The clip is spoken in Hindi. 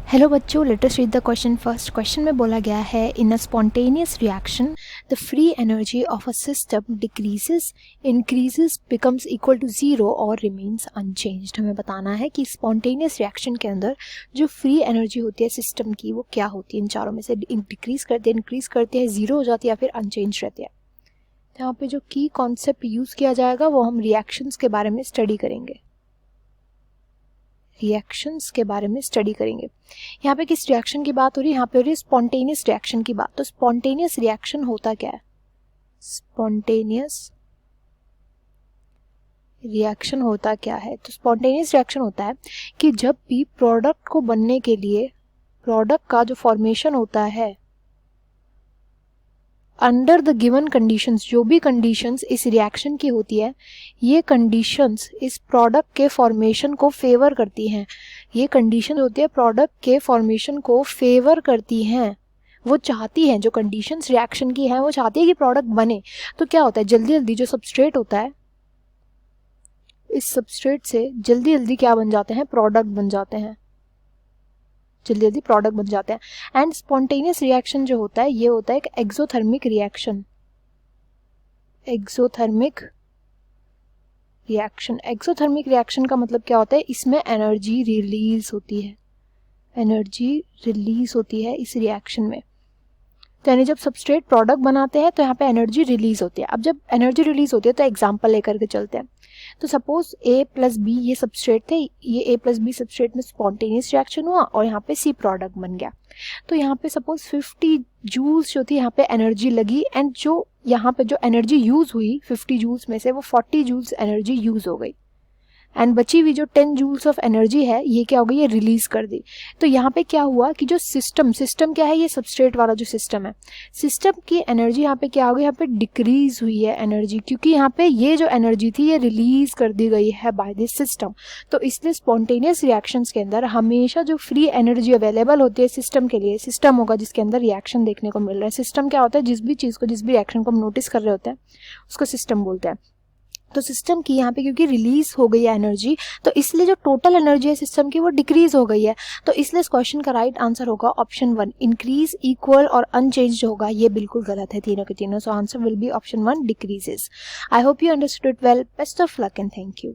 हेलो बच्चों, let us read the question first. Question में बोला गया है in a spontaneous reaction the free energy of a system decreases, increases, becomes equal to zero और रिमेन्स अनचेंज्ड। हमें बताना है कि स्पॉन्टेनियस रिएक्शन के अंदर जो फ्री एनर्जी होती है सिस्टम की वो क्या होती है। इन चारों में से डिक्रीज करते हैं, इंक्रीज करते हैं, जीरो हो जाती है या फिर अनचेंज रहती है। यहाँ पे जो की कॉन्सेप्ट यूज किया जाएगा वो हम रिएक्शंस के बारे में स्टडी करेंगे। रिएक्शंस के बारे में स्टडी करेंगे। यहाँ पे किस रिएक्शन की बात हो रही है? यहाँ पे हो रही है स्पॉन्टेनियस रिएक्शन की बात। तो स्पॉन्टेनियस रिएक्शन होता क्या है? स्पॉन्टेनियस रिएक्शन होता क्या है? तो स्पॉन्टेनियस रिएक्शन होता है कि जब भी प्रोडक्ट को बनने के लिए प्रोडक्ट का जो फॉर्मेशन होता है अंडर द गिवन कंडीशंस, जो भी कंडीशंस इस रिएक्शन की होती है, ये कंडीशंस इस प्रोडक्ट के फॉर्मेशन को फेवर करती हैं। ये कंडीशन होती है प्रोडक्ट के फॉर्मेशन को फेवर करती हैं। वो चाहती हैं, जो कंडीशंस रिएक्शन की हैं वो चाहती है कि प्रोडक्ट बने। तो क्या होता है, जल्दी जल्दी जो सबस्ट्रेट होता है, इस सबस्ट्रेट से जल्दी जल्दी क्या बन जाते हैं? प्रोडक्ट बन जाते हैं, जल्दी जल्दी प्रोडक्ट बन जाते हैं। एंड स्पॉन्टेनियस रिएक्शन जो होता है ये होता है एक exothermic reaction. Exothermic reaction, exothermic reaction का मतलब क्या होता है? इसमें एनर्जी रिलीज होती है, एनर्जी रिलीज होती है इस रिएक्शन में। तो यानी जब सबस्ट्रेट प्रोडक्ट बनाते हैं तो यहाँ पे एनर्जी रिलीज होती है। अब जब एनर्जी रिलीज होती है तो एग्जांपल लेकर के चलते हैं। तो सपोज A प्लस बी ये सबस्ट्रेट थे, ये A प्लस बी सबस्ट्रेट में स्पॉन्टेनियस रिएक्शन हुआ और यहाँ पे C प्रोडक्ट बन गया। तो यहाँ पे सपोज 50 जूल्स जो थी यहाँ पे एनर्जी लगी, एंड जो यहाँ पे जो एनर्जी यूज हुई 50 जूल्स में से वो 40 जूल्स एनर्जी यूज हो गई, एंड बची हुई जो 10 जूल्स ऑफ एनर्जी है ये क्या हो गई? ये रिलीज कर दी। तो यहाँ पे क्या हुआ कि जो सिस्टम क्या है? ये सबस्ट्रेट वाला जो सिस्टम है, सिस्टम की एनर्जी यहाँ पे क्या हो गई? यहाँ पे डिक्रीज हुई है एनर्जी, क्योंकि यहाँ पे ये जो एनर्जी थी ये रिलीज कर दी गई है बाय दिस सिस्टम। तो इसलिए स्पॉन्टेनियस रिएक्शंस के अंदर हमेशा जो फ्री एनर्जी अवेलेबल होती है सिस्टम के लिए, सिस्टम होगा जिसके अंदर रिएक्शन देखने को मिल रहा है। सिस्टम क्या होता है? जिस भी चीज को, जिस भी रिएक्शन को हम नोटिस कर रहे होते हैं उसको सिस्टम बोलते हैं। तो सिस्टम की यहाँ पे क्योंकि रिलीज हो गई है एनर्जी, तो इसलिए जो टोटल एनर्जी है सिस्टम की वो डिक्रीज हो गई है। तो इसलिए इस क्वेश्चन का राइट आंसर होगा ऑप्शन 1, इंक्रीज, इक्वल और अनचेंज्ड होगा। ये बिल्कुल गलत है तीनों के तीनों। So answer will be option 1, decreases. I hope you understood it well. Best of luck and thank you.